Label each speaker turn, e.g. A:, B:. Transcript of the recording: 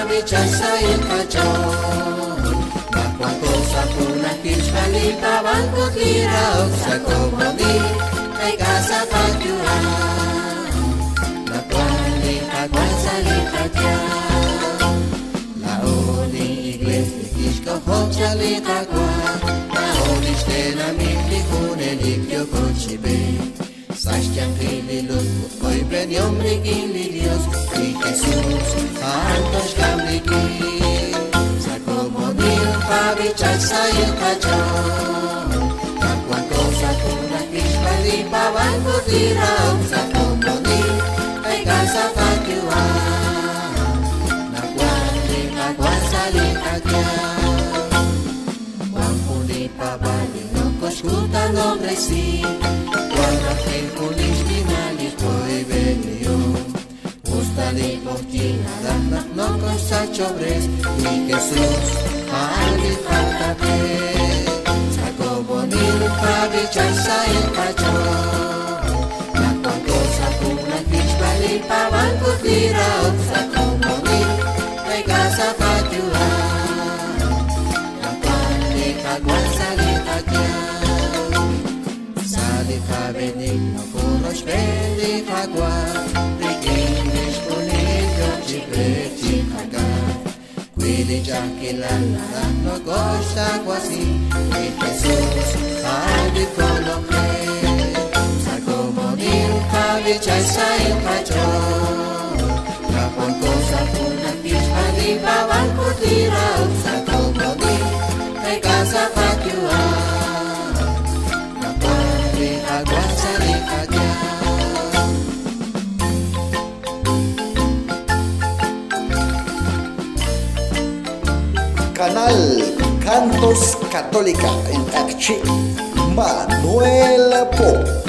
A: Bichasa y el cachón, Bacuan cosa puna kishkali pabanco tira Oxacomoni, hay casa patua, La cuali aguanzalita ya, La oni iglesia kishko hochalita kwa, La oni stena mikli kunelikyo kochibe. Sashtian Fililut, hoy peniom rigili Dios, y Jesús, altos gamliquí, Sacomonil, Pavichalsa y el cachón, Tacuan cosa pura kishpali, Pabanco tira, Sacomonil, hay casa patiua, Nacuali, Aguanzalita ya, Juanpuni, Pavali, no coscuta nombre sí, Guarda que con lispinalis poi venio Ustali portina dana no cosa chobres Ni Jesús ali faltate Saco bonil pavichalsa el cachón La cual cosa puna kishpali pavan kutira Saco bonil hay casa patiua La cual de caguan salita ya Benigno kurosh benifagua Rikinesh bonito chipre haga Quili jaquilana no gosta quasi Y Jesús albi coloque Sacomonil pavichalsa el cachón La cual cosa puna kishpali pavan kutira Sacomonil hay casa patiua
B: Canal Cantos Católica en Acchi, Manuel Po.